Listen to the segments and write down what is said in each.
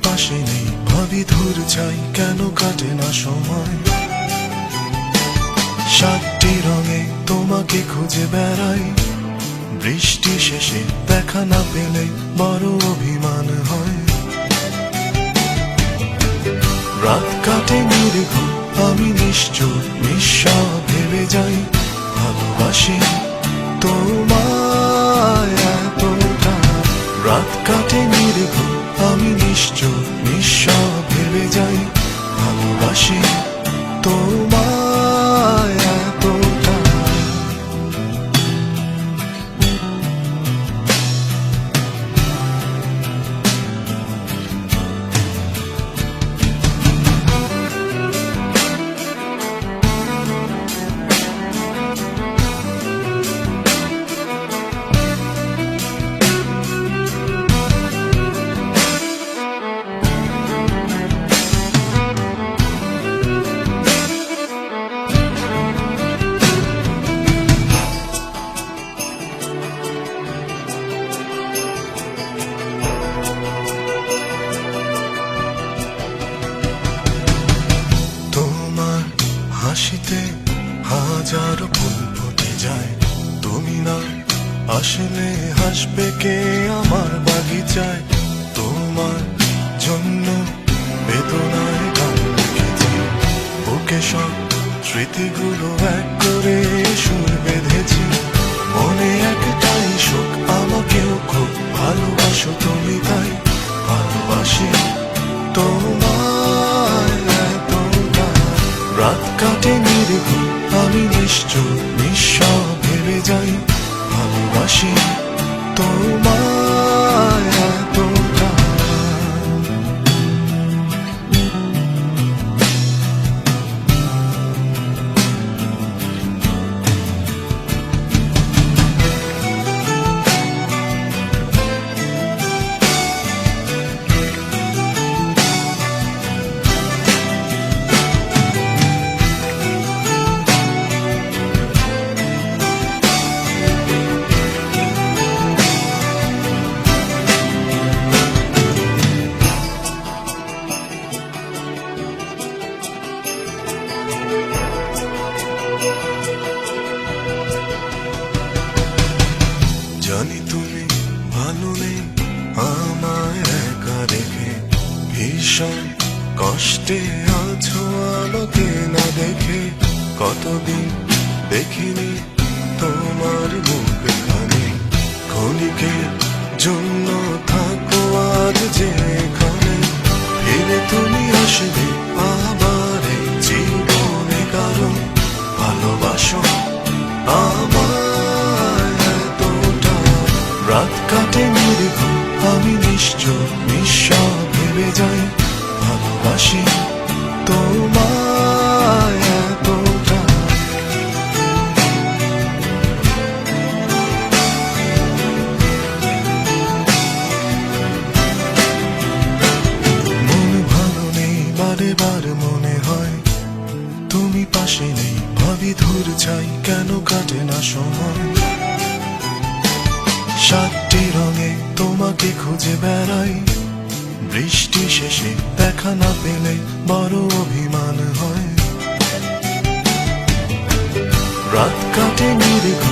পাশে নেই, ভাবি ধূর চাই কেন কাটে না সময়। সাতটি রঙে তোমাকে খুঁজে বেড়াই, বৃষ্টি শেষে দেখা না পেলে বড় অভিমান হয়। রাত কাটে নির্ঘ, আমি নিশ্চুপ নিঃস্ব ভেবে যাই, ভালোবাসি তোমায় এতটা। রাত কাটে নির্ঘ, আমি নিশ্চুপ নিঃস্ব ভেবে যাই, ভালোবাসি তোমায় এতটা। হাসিতে হাজারো ফুল ফুটে যায়, তুমি না আসলে হাসবে কে আমার বাগিচায়। তোমার জন্য বেদনায় গান লিখেছি, বুকে সব স্মৃতিগুলো এক করে সুর বেঁধেছি। মনে একটাই শোক, আমাকেও খুব ভালোবাসো তুমি, তাই ভালোবাসি তোমায় এতটা। রাত কাটে নির্ঘ, আমি নিশ্চুপ নিঃস্ব ভেবে যাই, ভালোবাসি তোমায় এতটা। জানি তুমি ভালো নেই আমায় একা রেখে, ভীষণ কষ্টে আছো আমাকে না দেখে। কতদিন দেখিনি তোমার মুখখানি, ক্ষণিকের জন্য থাকো আজ যে এখানে। ফিরে তুমি আসবে আবার এই জীবনে, কারণ ভালোবাসো আমায়। রাত কাটে নির্ঘ, আমি নিশ্চুপ নিঃস্ব ভেবে যাই, ভালোবাসি তোমায় এতটা। মন ভালো নেই, বারে বার মনে হয় তুমি পাশে নেই, ভাবি ধূর চাই কেন কাটে না সময়। সাতটি রঙে তোমাকে খুঁজে বেড়াই, বৃষ্টি শেষে দেখা না পেলে বড় অভিমান হয়। রাত কাটে নির্ঘ,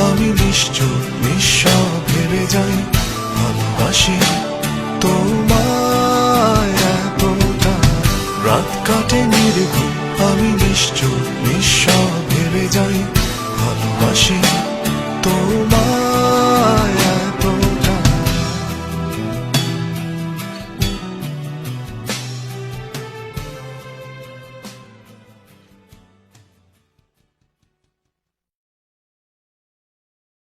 আমি নিশ্চুপ নিঃস্ব ভেবে যাই, ভালোবাসি তোমায় এতটা। রাত কাটে নির্ঘ, আমি নিশ্চুপ নিঃস্ব ভেবে যাই, ভালোবাসি তোমায়।